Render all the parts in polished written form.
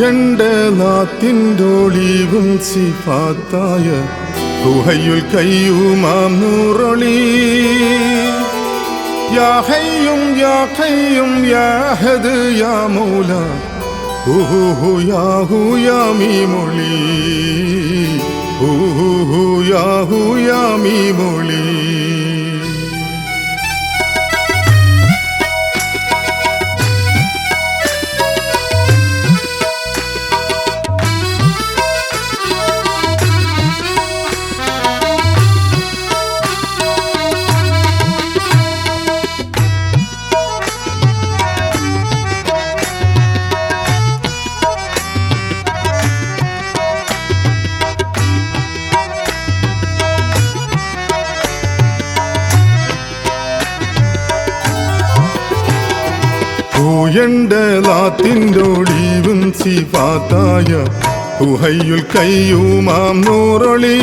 എന്റെ നാത്തിൻ്റൊളിവും സിഫാത്തായ ഹുഹയ്യുൽ ഖയ്യൂമാം നൂറൊളി യാ ഹയ്യും യാ ഖയ്യും യാ അഹദ് യാ മൗല ഹു യാ മീമൊളി യാ മീമൊളി. എന്റെ ലാത്തിൻ്റൊളിവും സിഫാത്തായ ഹുഹയ്യുൽ ഖയ്യൂമാം നൂറൊളി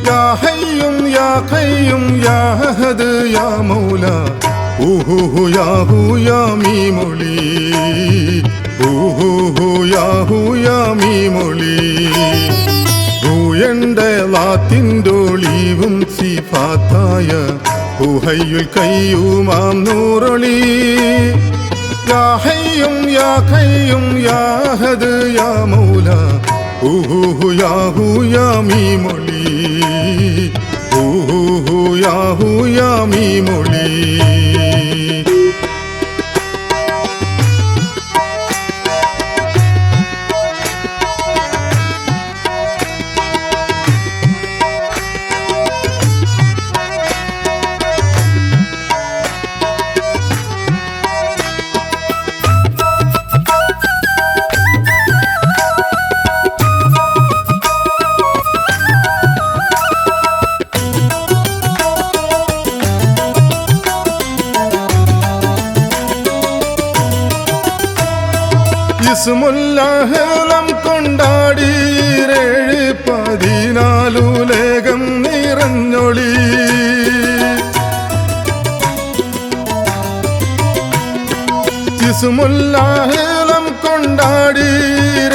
യാ ഹയ്യും യാ ഖയ്യും യാ അഹദ് യാ മൗല യാ മീമൊളി യാ മീമൊളി. എന്റെ ലാത്തിൻ്റൊളിവും സിഫാത്തായ ഹുഹയ്യുൽ ഖയ്യൂമാം നൂറൊളി യാ ഹയ്യും യാ ഖയ്യും യാ അഹദ് യാ മൗല യാ മീമൊളി യാ മീമൊളി. ഇസ്മുല്ലാഹലം കൊണ്ടാടി 7-14 ഉലകം നിറഞ്ഞൊളി ഇസ്മുല്ലാഹലം കൊണ്ടാടി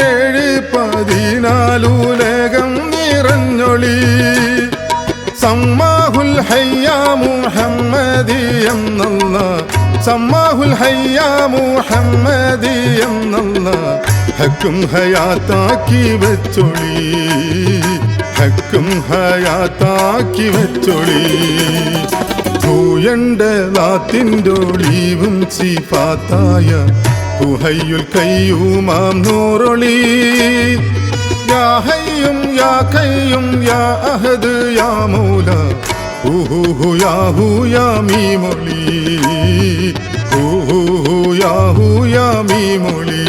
7-14 ഉലകം നിറഞ്ഞൊളി സമ്മാഹുൽ ഹയ്യാ മുഹമ്മദി എന്നല്ലാഹ് സമ്മാഹുൽ ഹയ്യാ മുഹമ്മദി എന്നല്ലാഹ് ഹക്കും ഹയാത്താക്കി വെച്ചൊളി ഹക്കും ഹയാത്താക്കി വെച്ചൊളി. എന്റെ ലാത്തിൻ്റൊളിവും സിഫാത്തായ ഹുഹയ്യുൽ ഖയ്യൂമാം നൂറൊളി യാ ഹയ്യും യാ ഖയ്യും യാ അഹദ് യാ മൗല യാ മീമൊളി യാ മീമൊളി.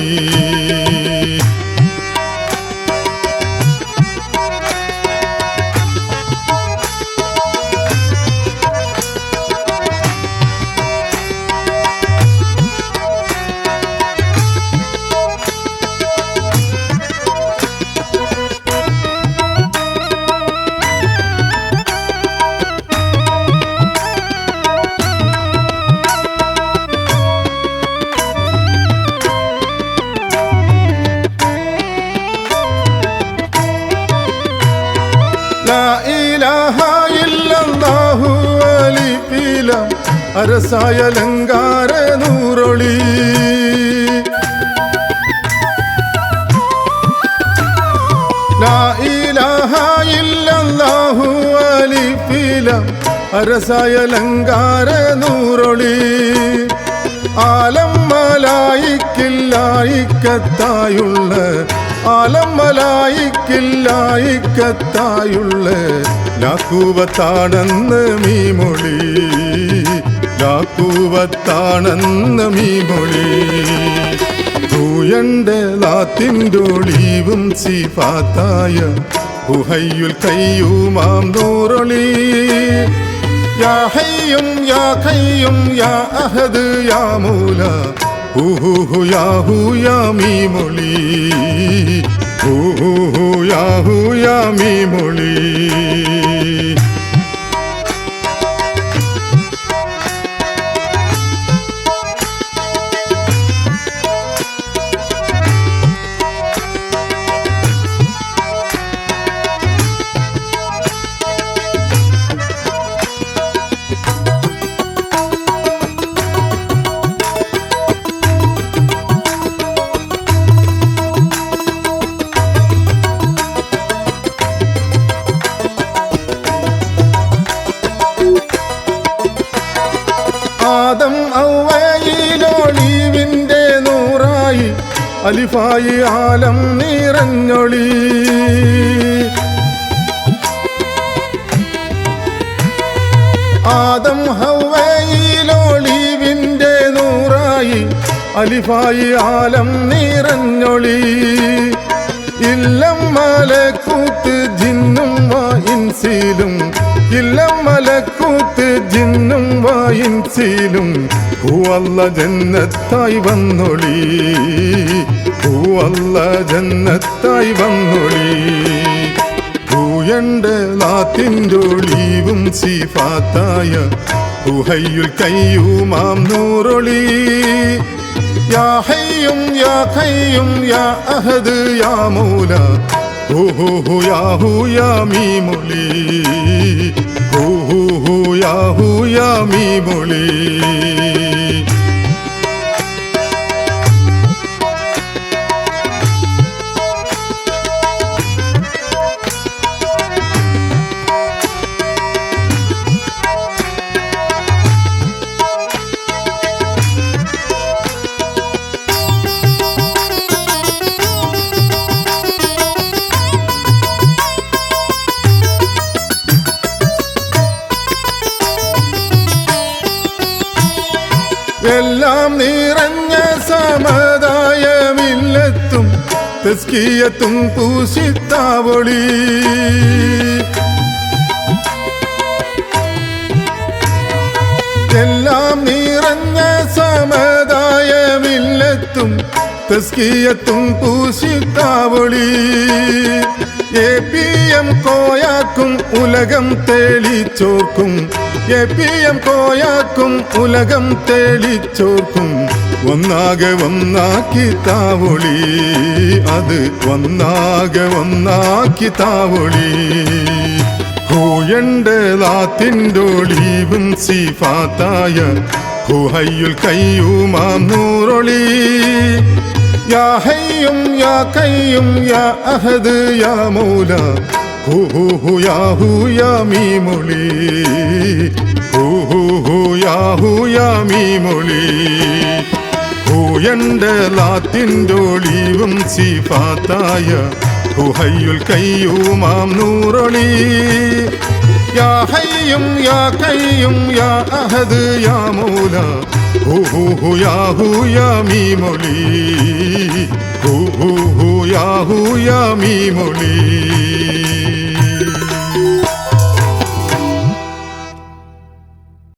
ലാ ഇലാഹ ഇല്ലല്ലാഹു അലിഫില അരസായ ലങ്കാര നൂറൊളി ലാ ഇലാഹ ഇല്ലല്ലാഹു അലിഫില അരസായ ലങ്കാര നൂറൊളി ആലം മലായിക്കില്ലായിക്കത്തായുള്ള ആലം മലായിക്കില്ലായിക്കത്തായുള്ള ലാക്കൂവത്താണെന്ന് മീമൊളി ലാക്കൂവത്താണെന്ന് മീമൊളി. എന്റെ ലാത്തിൻ്റൊളിവും സിഫാത്തായ ഹുഹയ്യുൽ ഖയ്യൂമാം നൂറൊളി യാ ഹയ്യും യാ ഖയ്യും യാ അഹദ് യാ മൗല യാ മീമൊളി യാ മീമൊളി. ആദം ഔവയിലൊളിവിൻ്റെ നൂറായി അലിഫായി ആലം നിറഞ്ഞൊളി ആദം ഹൗവയിലൊളിവിൻ്റെ നൂറായി അലിഫായി ആലം നിറഞ്ഞൊളി ഇല്ലം മലക്കൂത്ത് ജിന്നും ഇൻസിലും ഇല്ലം മലക്കൂത്ത് ജിന്നും ഇൻസിലും ഹുവല്ല ജന്നത്തായി വന്നൊളി ഹുവല്ല ജന്നത്തായി വന്നൊളി ഹൂയണ്ട് ലാത്തിൻ്റെ ഒളിവും സിഫാത്തായ ഹുഹയ്യുൽ കയ്യൂമാം നൂറൊളി യാ ഹയ്യും യാ ഖയ്യും യാ അഹദ് യാ മൗല ഹു ഹു ഹു യാ ഹു യാ മീമുളി ഹു ഹു ഹു യാ ഹു യാ മീമുളി എല്ലാം നിറഞ്ഞ സമദായമില്ലത്തും തസ്കിയത്തും പൂശിത്താവൊളി എല്ലാം നിറഞ്ഞ സമദായമില്ലത്തും തസ്കിയത്തും പൂശിത്താവൊളി APM കോയാക്കും ഉലകം തെളിച്ചോർക്കും APM കോയാക്കും ഉലകം തെളിച്ചോർക്കും ഒന്നാകെ ഒന്നാക്കി താവൊളി അത് ഒന്നാകെ ഒന്നാക്കി താവൊളി ഹൂയണ്ട് ലാത്തിൻ്റെ ഒളിവും സിഫാത്തായ ഹുഹയ്യുൽ കയ്യൂമാം നൂറൊളി യാ ഹയ്യും യാ ഖയ്യും യാ അഹദ് യാ മൗല ഹു ഹു ഹു യാ ഹു യാ മീമുളി ഹു ഹു ഹു യാ ഹു യാ മീമുളി ഹൂയണ്ട് ലാത്തിൻ്റെ ഒളിവും സിഫാത്തായ ഹുഹയ്യുൽ കയ്യൂമാം നൂറൊളി യാ ഹയ്യും യാ ഖയ്യും യാ അഹദ് യാ മൗല ഹു ഹു ഹു യാ ഹു യാ മീമുളി ഹു ഹു ഹു യാ ഹു യാ മീമുളി